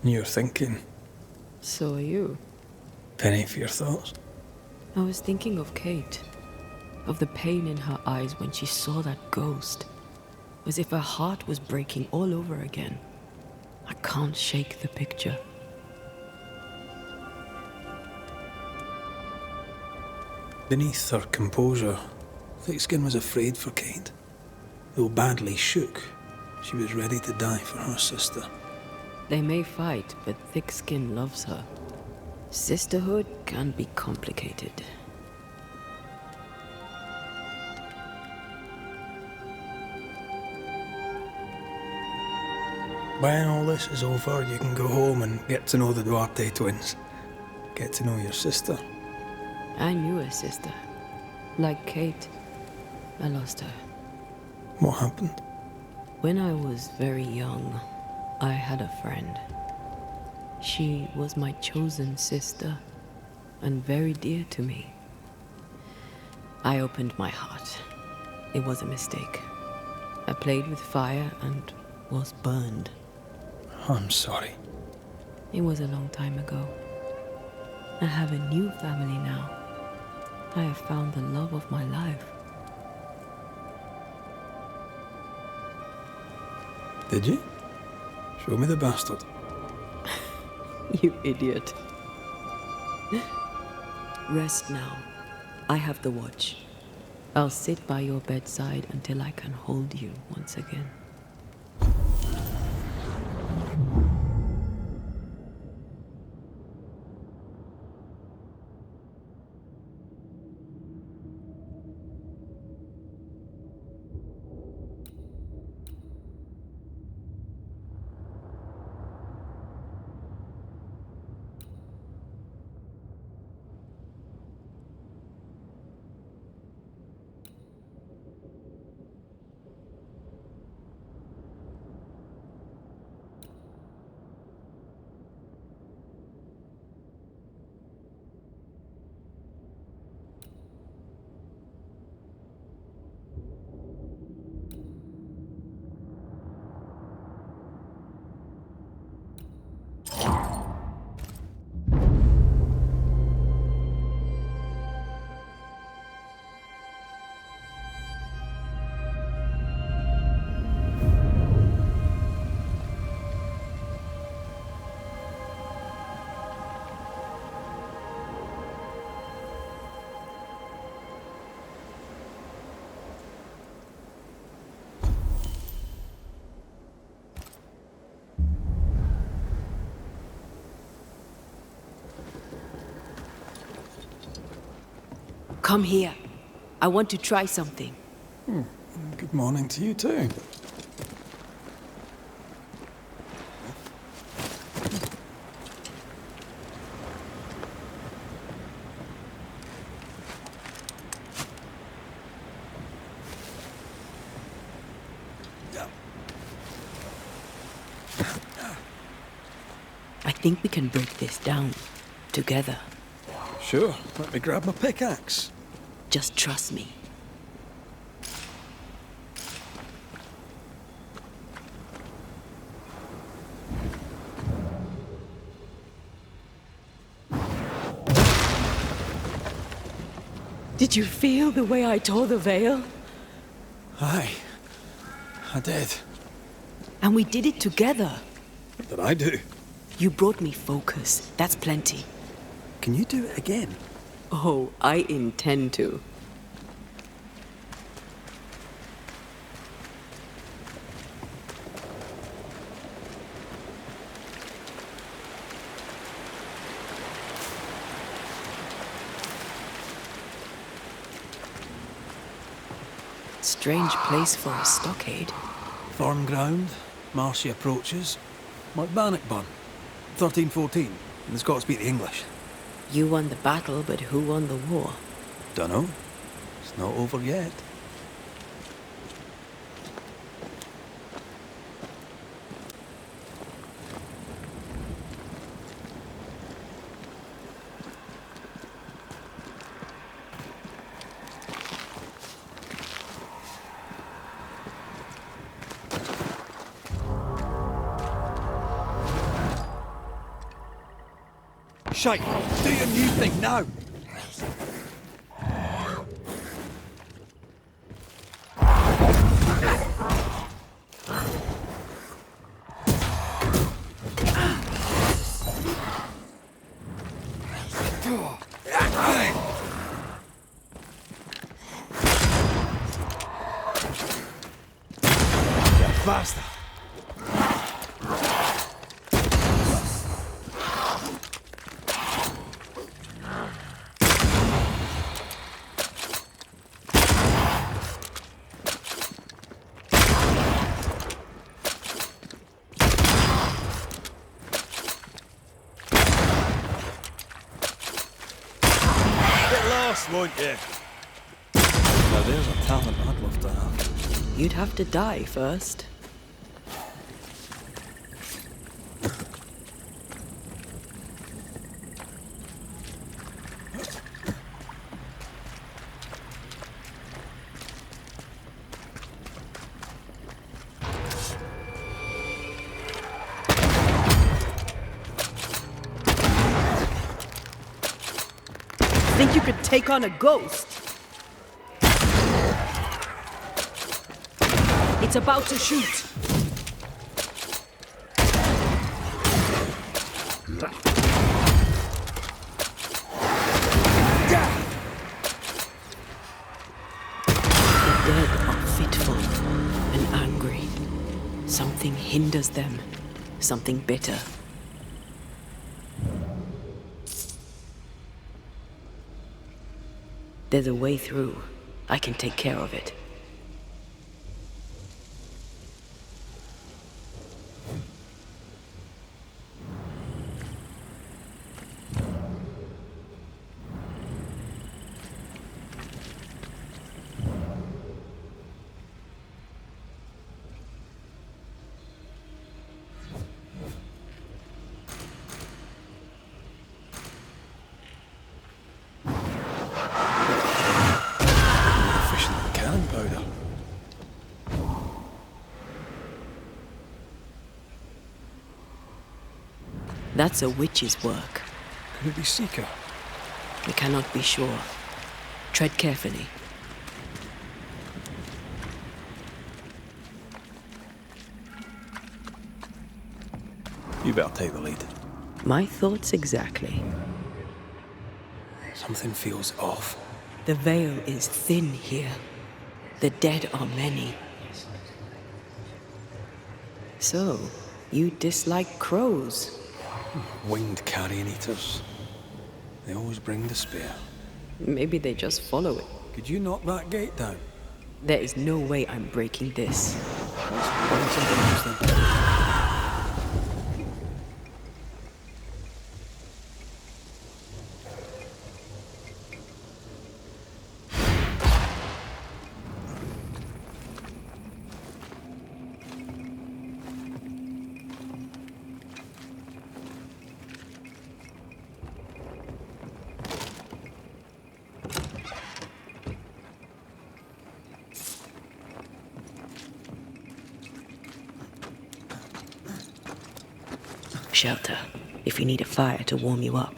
You're thinking. So are you. Penny for your thoughts. I was thinking of Kate. Of the pain in her eyes when she saw that ghost. As if her heart was breaking all over again. I can't shake the picture. Beneath her composure, Thickskin was afraid for Kate. Though badly shook, she was ready to die for her sister. They may fight, but Thickskin loves her. Sisterhood can be complicated. When all this is over, you can go home and get to know the Duarte twins. Get to know your sister. I knew a sister. Like Kate, I lost her. What happened? When I was very young, I had a friend. She was my chosen sister, and very dear to me. I opened my heart. It was a mistake. I played with fire and was burned. I'm sorry. It was a long time ago. I have a new family now. I have found the love of my life. Did you? Show me the bastard. You idiot. Rest now. I have the watch. I'll sit by your bedside until I can hold you once again. Come here. I want to try something. Good morning to you too. I think we can break this down. Together. Sure, let me grab my pickaxe. Just trust me. Did you feel the way I tore the veil? Aye, I did. And we did it together. What did I do? You brought me focus. That's plenty. Can you do it again? Oh, I intend to. Strange place for a stockade. Farm ground, marshy approaches. Like Bannockburn, 1314, and the Scots beat the English. You won the battle, but who won the war? Dunno. It's not over yet. Shite, do your new thing now! Bastard! Won't you? Now there's a talent I'd love to have. You'd have to die first. Think you could take on a ghost? It's about to shoot. The dead are fitful and angry. Something hinders them. Something bitter. There's a way through. I can take care of it. That's a witch's work. Could it be Seeker? We cannot be sure. Tread carefully. You better take the lead. My thoughts exactly. Something feels off. The veil is thin here. The dead are many. So, you dislike crows? Winged carrion eaters. They always bring despair. Maybe they just follow it. Could you knock that gate down? There is no way I'm breaking this. Let's find something else then. Shelter, if you need a fire to warm you up.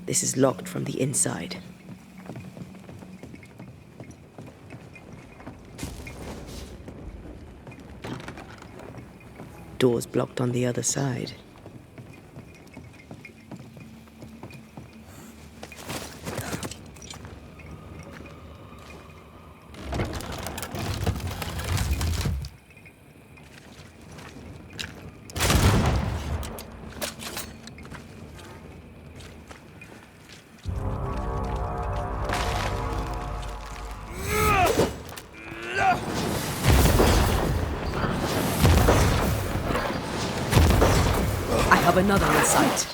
This is locked from the inside. Doors blocked on the other side. I have another in sight.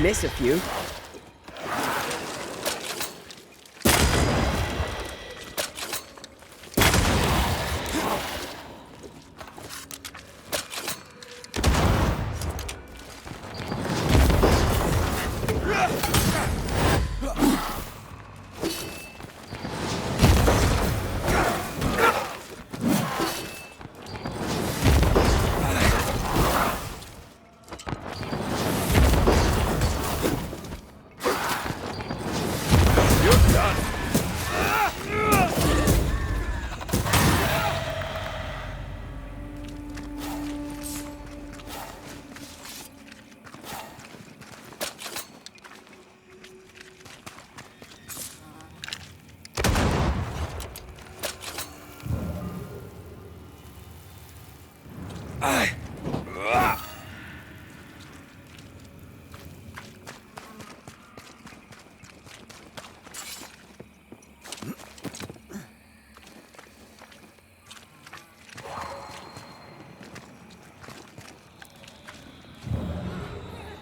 miss a few.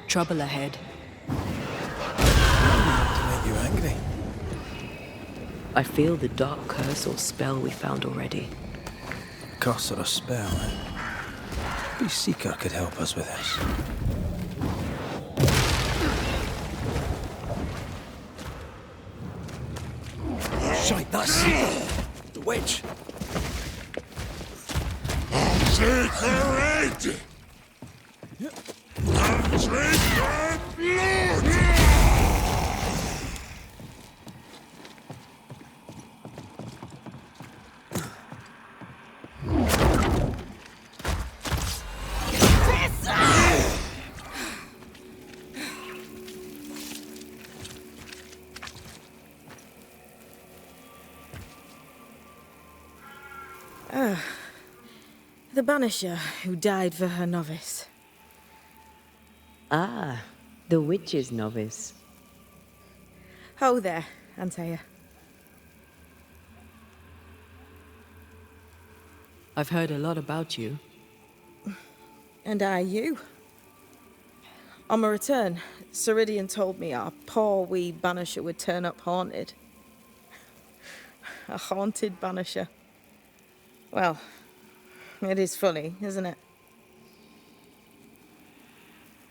Trouble ahead. To make you angry. I feel the dark curse or spell we found already. Curse or a spell, eh? Maybe Seeker could help us with this. Shite, that's Seeker! The witch! Secret! Drink your blood! The Banisher who died for her novice. Ah, the witch's novice. Ho there, Antea. I've heard a lot about you. And I you. On my return, Ceridian told me our poor wee Banisher would turn up haunted. A haunted Banisher. Well, it is funny, isn't it?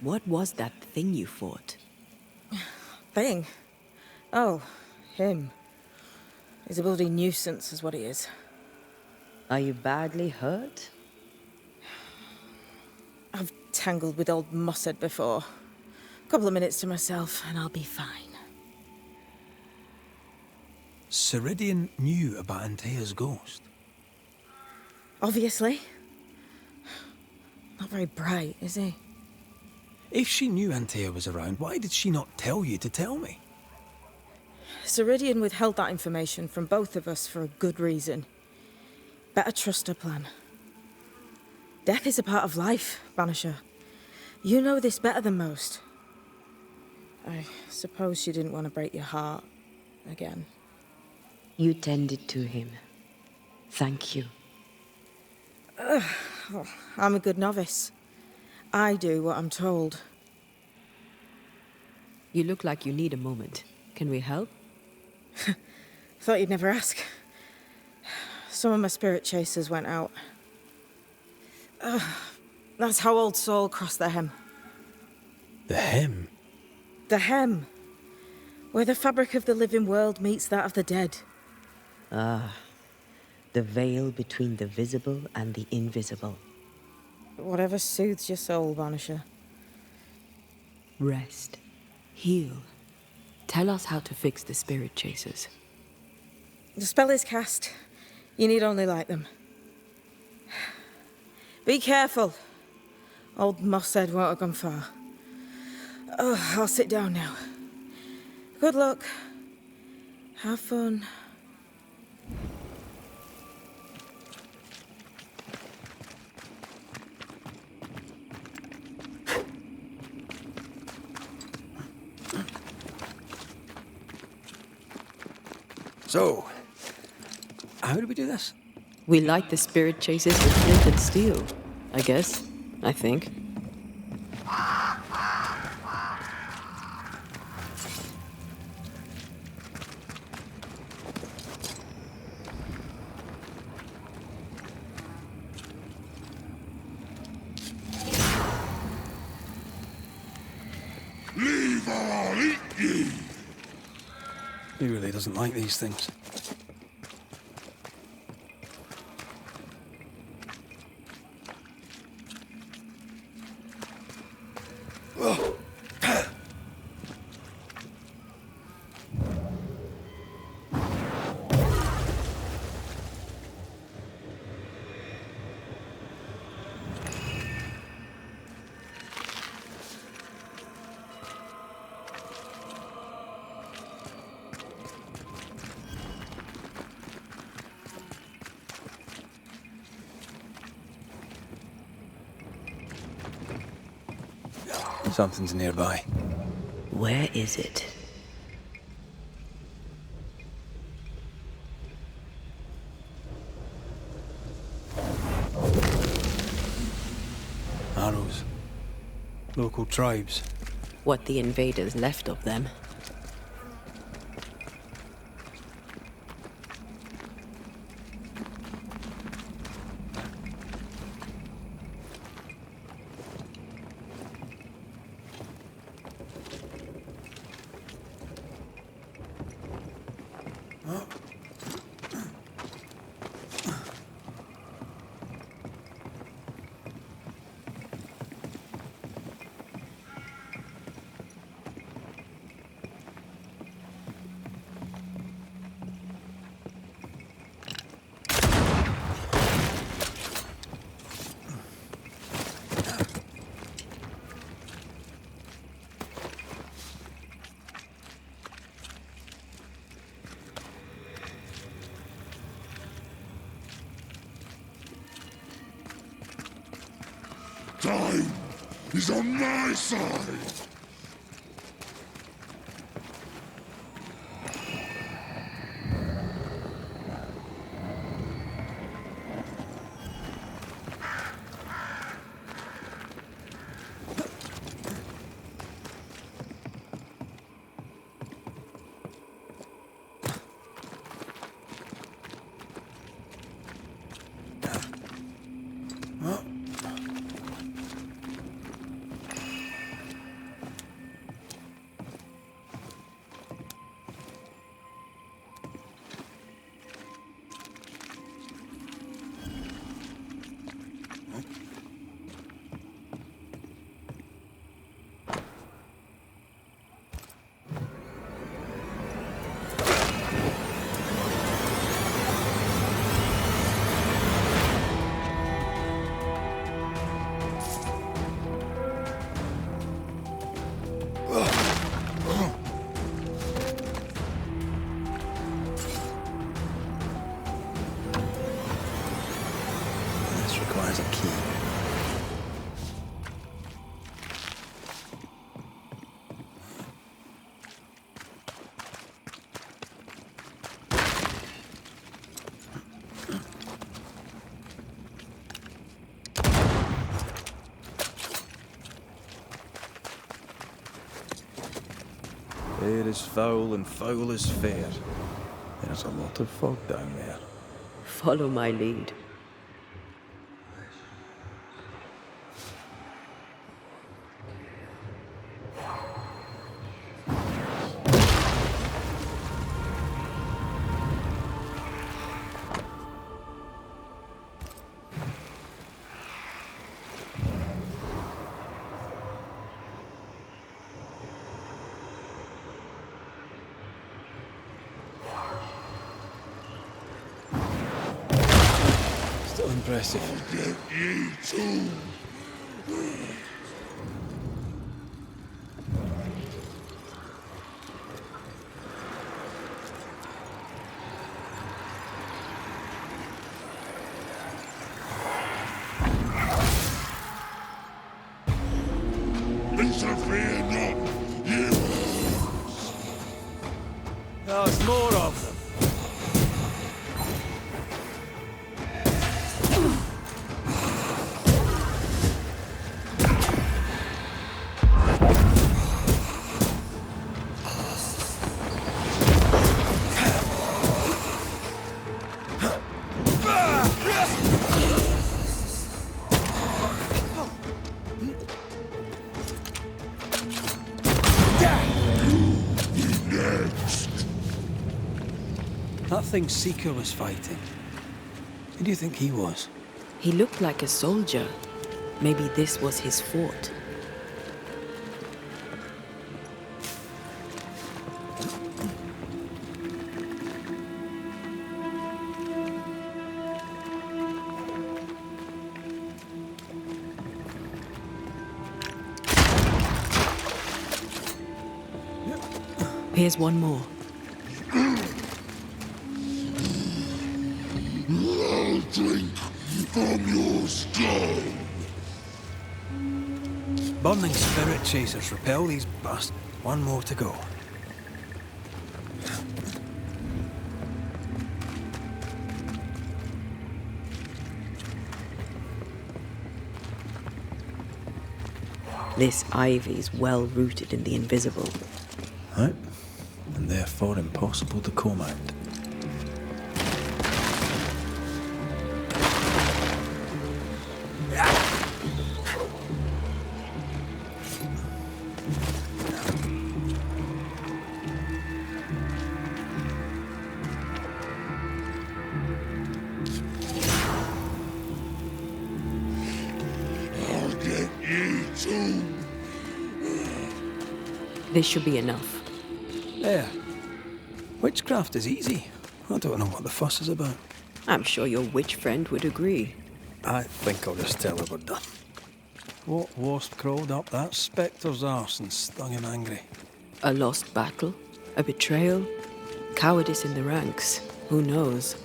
What was that thing you fought? Thing? Oh, him. He's a bloody nuisance, is what he is. Are you badly hurt? I've tangled with old Mossad before. A couple of minutes to myself, and I'll be fine. Ceridian knew about Antea's ghost. Obviously. Not very bright, is he? If she knew Antea was around, why did she not tell you to tell me? Ceridian withheld that information from both of us for a good reason. Better trust her plan. Death is a part of life, Banisher. You know this better than most. I suppose she didn't want to break your heart again. You tended to him. Thank you. I'm a good novice. I do what I'm told. You look like you need a moment. Can we help? Thought you'd never ask. Some of my spirit chasers went out. That's how old Saul crossed the hem. The hem? The hem. Where the fabric of the living world meets that of the dead. Ah, the veil between the visible and the invisible. Whatever soothes your soul, Banisher. Rest. Heal. Tell us how to fix the spirit chasers. The spell is cast. You need only light them. Be careful. Old Mossad won't have gone far. Oh, I'll sit down now. Good luck. Have fun. So, how do we do this? We light the spirit chasers with flint and steel, I guess. I think. He really doesn't like these things. Something's nearby. Where is it? Arrows. Local tribes. What the invaders left of them. Time is on my side! This requires a key. Fair is foul and foul is fair. There's a lot of fog down there. Follow my lead. Still impressive. Get you too! Interfere not, you! There's more of them. Next! That thing Seeker was fighting. Who do you think he was? He looked like a soldier. Maybe this was his fort. Here's one more. I'll drink from your stone. Burning spirit chasers repel these bastards. One more to go. This ivy's well rooted in the invisible. Right? And therefore impossible to comb out. I'll get you too. This should be enough. There. Witchcraft is easy. I don't know what the fuss is about. I'm sure your witch friend would agree. I think I'll just tell her we're done. What wasp crawled up that spectre's arse and stung him angry? A lost battle? A betrayal? Cowardice in the ranks? Who knows?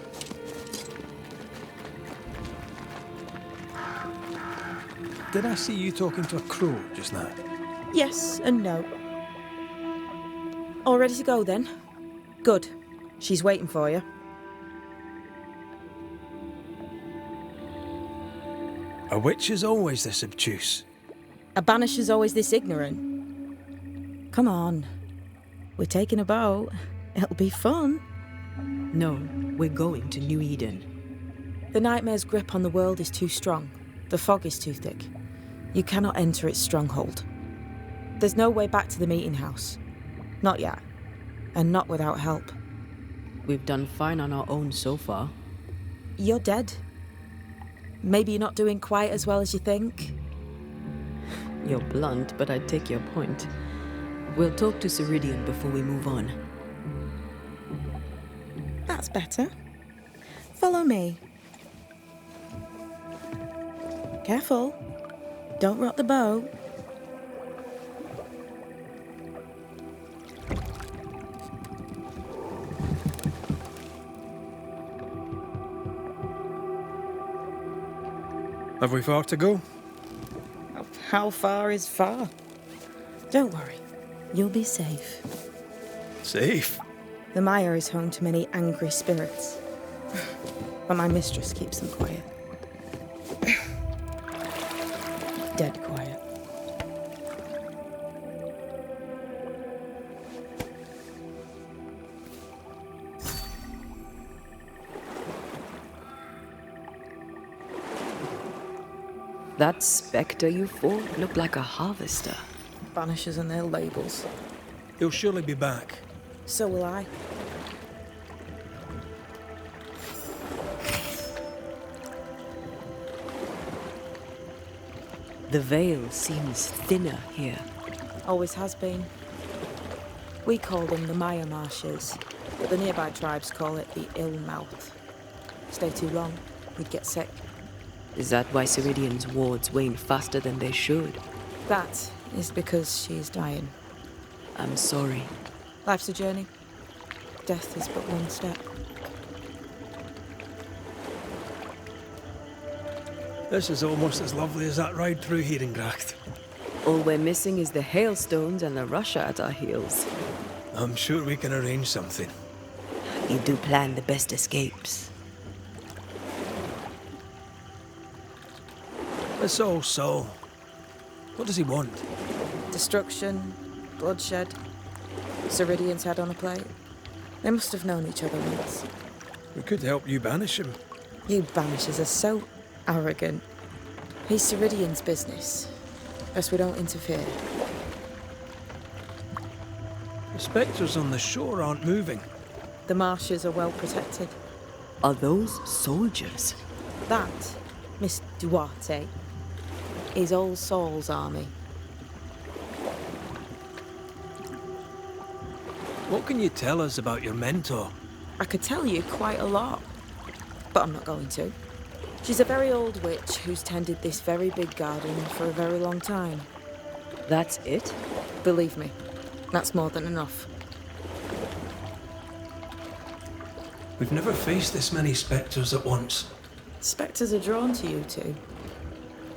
Did I see you talking to a crow just now? Yes and no. All ready to go then? Good. She's waiting for you. A witch is always this obtuse. A banisher's always this ignorant. Come on. We're taking a boat. It'll be fun. No, we're going to New Eden. The nightmare's grip on the world is too strong. The fog is too thick. You cannot enter its stronghold. There's no way back to the meeting house. Not yet. And not without help. We've done fine on our own so far. You're dead. Maybe you're not doing quite as well as you think. You're blunt, but I take your point. We'll talk to Ceridian before we move on. That's better. Follow me. Careful. Don't rock the boat. Have we far to go? How far is far? Don't worry. You'll be safe. Safe. The mire is home to many angry spirits. But my mistress keeps them quiet. Dead quiet. That spectre you fought looked like a harvester. Banishers and their labels. He'll surely be back. So will I. The veil seems thinner here. Always has been. We call them the Maya Marshes, but the nearby tribes call it the Ill Mouth. Stay too long, we'd get sick. Is that why Ceridian's wards wane faster than they should? That is because she's dying. I'm sorry. Life's a journey. Death is but one step. This is almost as lovely as that ride through Herengracht. All we're missing is the hailstones and the Russia at our heels. I'm sure we can arrange something. You do plan the best escapes. It's all Saul. What does he want? Destruction, bloodshed. Ceridian's head on a plate. They must have known each other once. We could help you banish him. You Banishers are so arrogant. He's Ceridian's business. Best we don't interfere. The spectres on the shore aren't moving. The marshes are well protected. Are those soldiers? That, Miss Duarte, is Old Saul's army. What can you tell us about your mentor? I could tell you quite a lot, but I'm not going to. She's a very old witch who's tended this very big garden for a very long time. That's it? Believe me, that's more than enough. We've never faced this many spectres at once. Spectres are drawn to you two,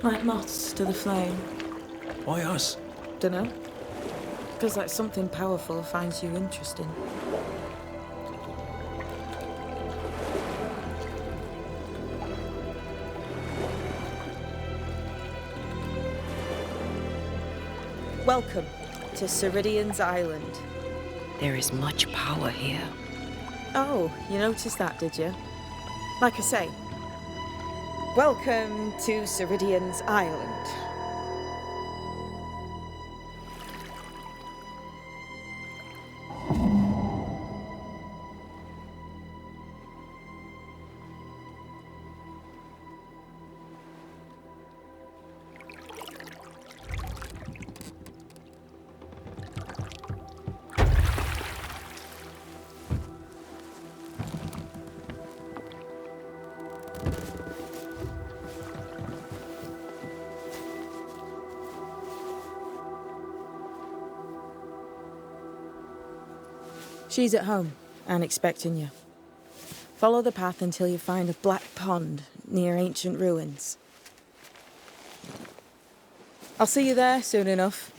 like moths to the flame. Why us? Dunno. Feels like something powerful finds you interesting. Welcome to Ceridian's Island. There is much power here. Oh, you noticed that, did you? Like I say, welcome to Ceridian's Island. She's at home and expecting you. Follow the path until you find a black pond near ancient ruins. I'll see you there soon enough.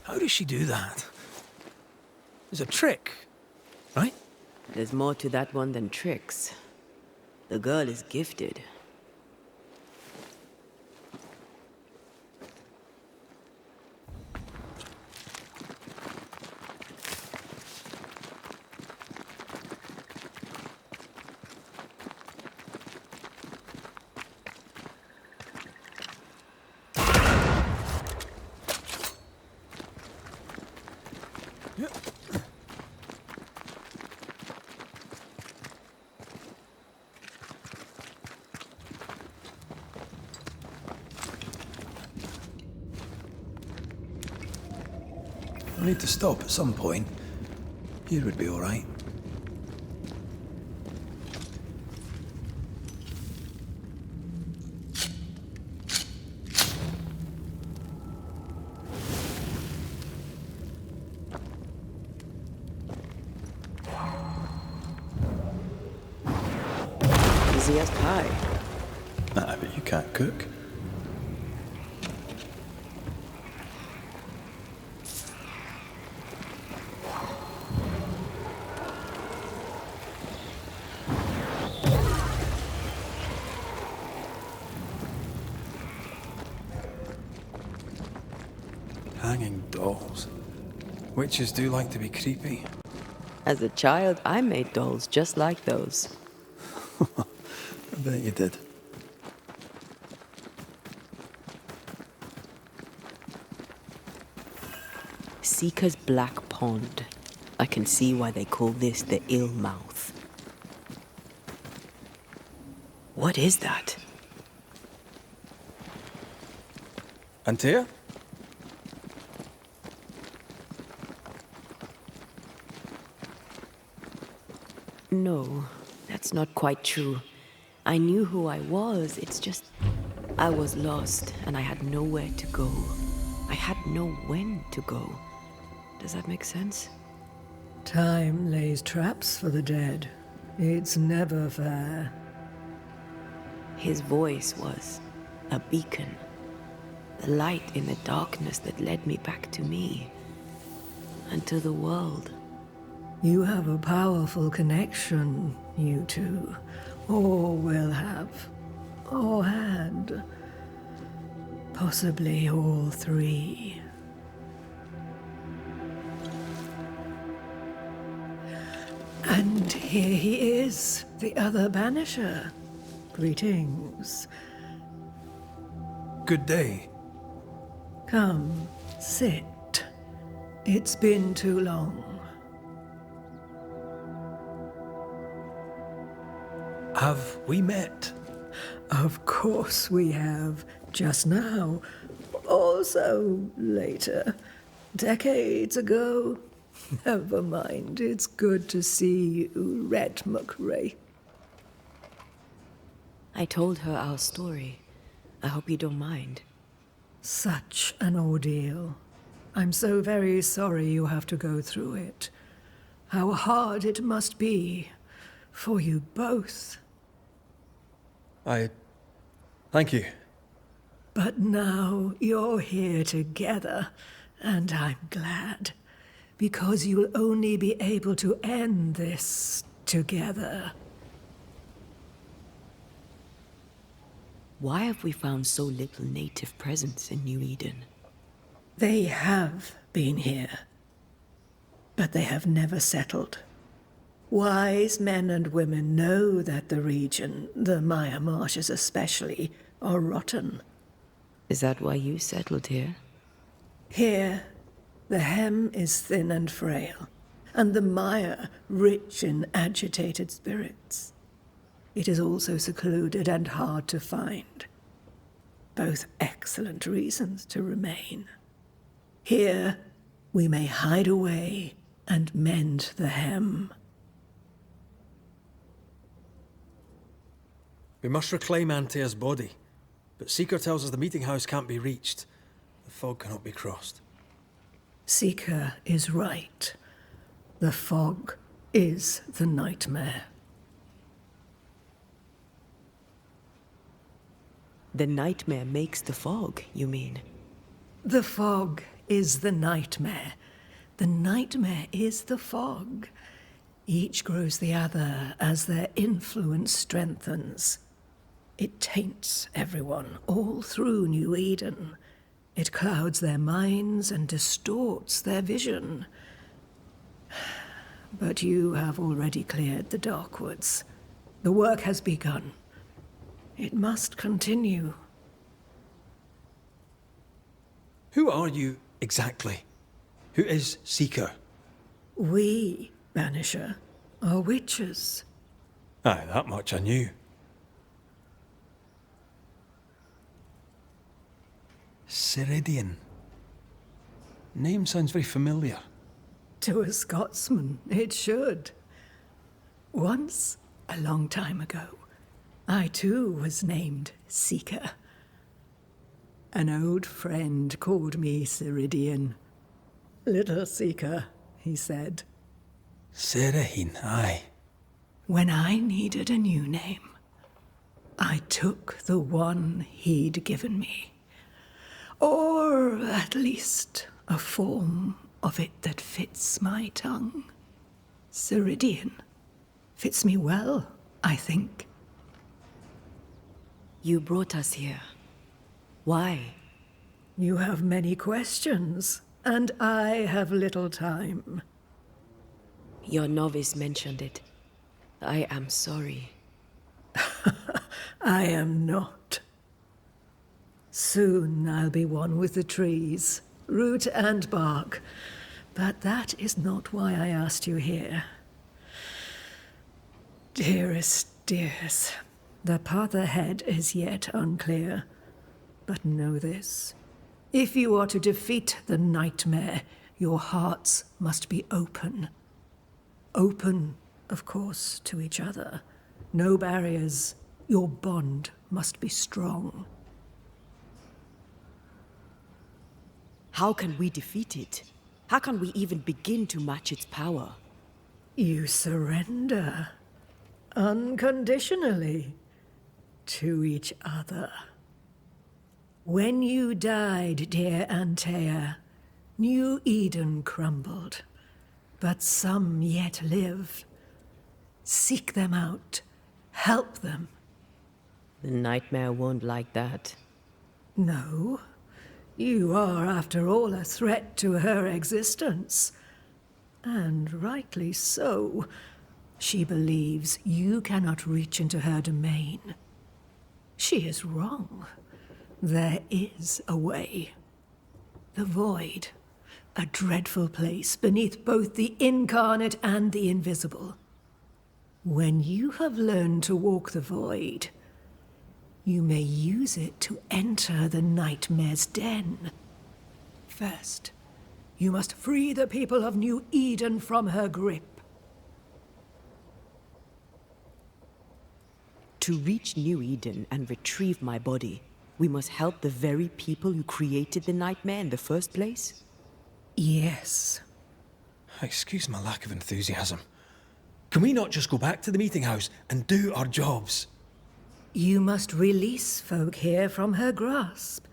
How does she do that? There's a trick, right? There's more to that one than tricks. The girl is gifted. I need to stop at some point. Here would be all right. Easy as pie. Nah, but you can't cook. Hanging dolls. Witches do like to be creepy. As a child, I made dolls just like those. I bet you did. Seeker's Black Pond. I can see why they call this the Ill Mouth. What is that? Antea? No, that's not quite true. I knew who I was, it's just... I was lost, and I had nowhere to go. I had no when to go. Does that make sense? Time lays traps for the dead. It's never fair. His voice was a beacon. The light in the darkness that led me back to me. And to the world. You have a powerful connection, you two. Or will have. Or had. Possibly all three. And here he is, the other Banisher. Greetings. good day. Come, sit. It's been too long. Have we met? Of course we have. Just now. Also later. Decades ago. Never mind. It's good to see you, Red McRae. I told her our story. I hope you don't mind. Such an ordeal. I'm so very sorry you have to go through it. How hard it must be for you both. Thank you. But now you're here together, and I'm glad. Because you'll only be able to end this together. Why have we found so little native presence in New Eden? They have been here, but they have never settled. Wise men and women know that the region, the Maya Marshes especially, are rotten. Is that why you settled here? Here, the hem is thin and frail, and the Maya rich in agitated spirits. It is also secluded and hard to find. Both excellent reasons to remain. Here, we may hide away and mend the hem. We must reclaim Antea's body, but Seeker tells us the meeting house can't be reached. The fog cannot be crossed. Seeker is right. The fog is the nightmare. The nightmare makes the fog, you mean? The fog is the nightmare. The nightmare is the fog. Each grows the other as their influence strengthens. It taints everyone all through New Eden. It clouds their minds and distorts their vision. But you have already cleared the Darkwoods. The work has begun. It must continue. Who are you exactly? Who is Seeker? We, Banisher, are witches. Aye, that much I knew. Ceridian. Name sounds very familiar. To a Scotsman, it should. Once, a long time ago, I too was named Seeker. An old friend called me Ceridian. Little Seeker, he said. Serahine, aye. When I needed a new name, I took the one he'd given me. Or at least a form of it that fits my tongue. Ceridian. Fits me well, I think. You brought us here. Why? You have many questions, and I have little time. Your novice mentioned it. I am sorry. I am not. Soon I'll be one with the trees, root and bark. But that is not why I asked you here. Dearest dears, the path ahead is yet unclear. But know this. If you are to defeat the nightmare, your hearts must be open. Open, of course, to each other. No barriers. Your bond must be strong. How can we defeat it? How can we even begin to match its power? You surrender. Unconditionally. To each other. When you died, dear Antea, New Eden crumbled. But some yet live. Seek them out. Help them. The nightmare won't like that. No. You are, after all, a threat to her existence. And rightly so. She believes you cannot reach into her domain. She is wrong. There is a way. The Void, a dreadful place beneath both the incarnate and the invisible. When you have learned to walk the Void, you may use it to enter the Nightmare's den. First, you must free the people of New Eden from her grip. To reach New Eden and retrieve my body, we must help the very people who created the Nightmare in the first place? Yes. Excuse my lack of enthusiasm. Can we not just go back to the meeting house and do our jobs? You must release folk here from her grasp.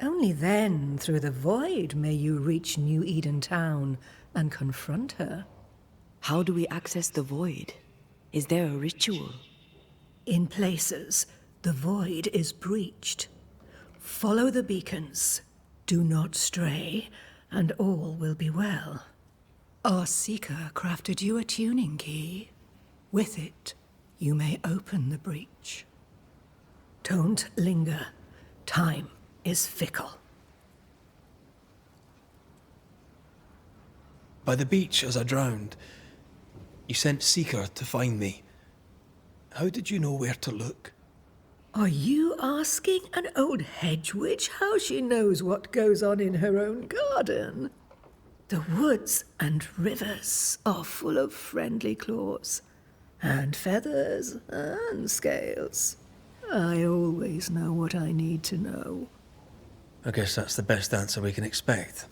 Only then, through the Void, may you reach New Eden Town and confront her. How do we access the Void? Is there a ritual? In places, the Void is breached. Follow the beacons. Do not stray, and all will be well. Our Seeker crafted you a tuning key. With it, you may open the breach. Don't linger. Time is fickle. By the beach as I drowned, you sent Seeker to find me. How did you know where to look? Are you asking an old hedge witch how she knows what goes on in her own garden? The woods and rivers are full of friendly claws, and feathers and scales. I always know what I need to know. I guess that's the best answer we can expect.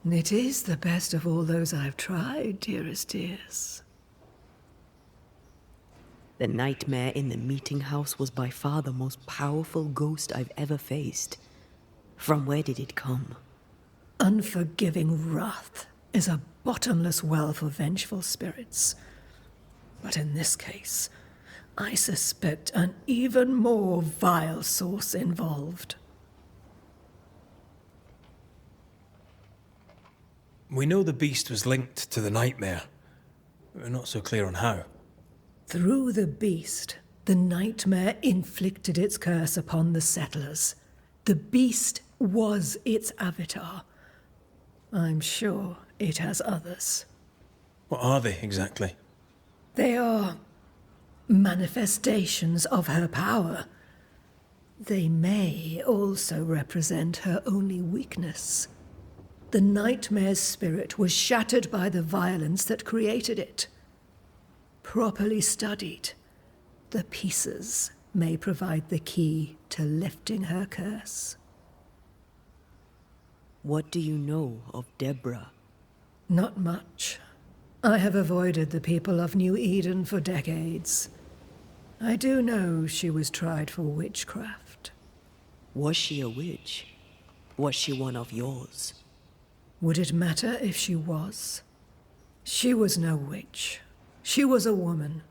It is the best of all those I've tried, dearest dears. The Nightmare in the meeting house was by far the most powerful ghost I've ever faced. From where did it come? Unforgiving wrath is a bottomless well for vengeful spirits. But in this case, I suspect an even more vile source involved. We know the beast was linked to the Nightmare. We're not so clear on how. Through the beast, the Nightmare inflicted its curse upon the settlers. The beast was its avatar. I'm sure it has others. What are they exactly? They are manifestations of her power. They may also represent her only weakness. The Nightmare's spirit was shattered by the violence that created it. Properly studied, the pieces may provide the key to lifting her curse. What do you know of Deborah? Not much. I have avoided the people of New Eden for decades. I do know she was tried for witchcraft. Was she a witch? Was she one of yours? Would it matter if she was? She was no witch. She was a woman,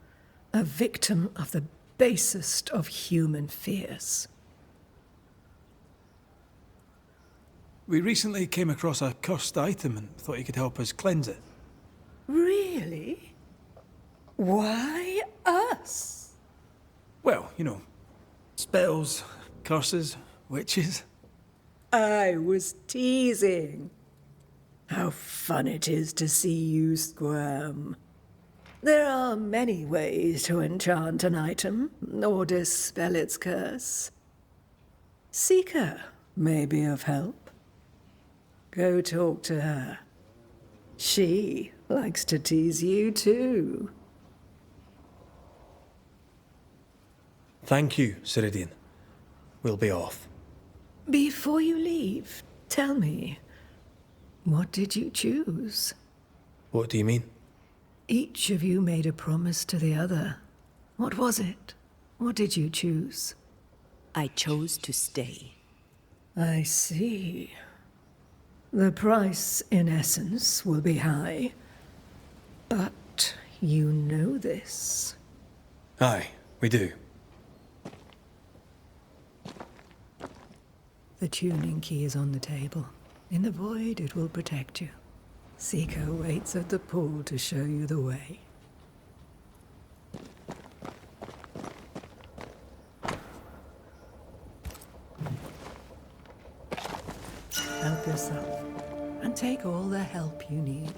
a victim of the basest of human fears. We recently came across a cursed item and thought you could help us cleanse it. Really? Why us? Well, you know, spells, curses, witches. I was teasing. How fun it is to see you squirm. There are many ways to enchant an item or dispel its curse. Seeker may be of help. Go talk to her. She likes to tease you too. Thank you, Ceridian. We'll be off. Before you leave, tell me, what did you choose? What do you mean? Each of you made a promise to the other. What was it? What did you choose? I chose to stay. I see. The price, in essence, will be high. But you know this. Aye, we do. The tuning key is on the table. In the void, it will protect you. Seeker waits at the pool to show you the way. this up, and take all the help you need.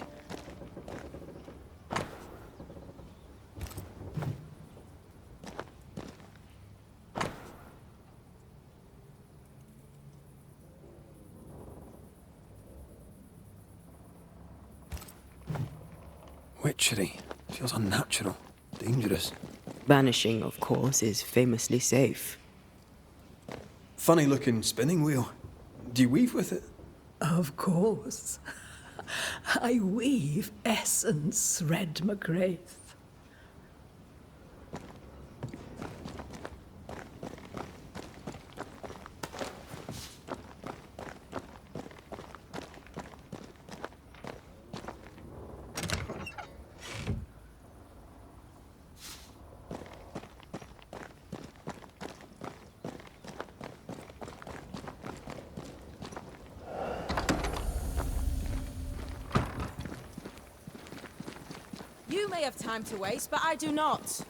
Witchery. Feels unnatural. Dangerous. Banishing, of course, is famously safe. Funny looking spinning wheel. Do you weave with it? Of course. I weave essence, Red McGrath. You may have time to waste, but I do not.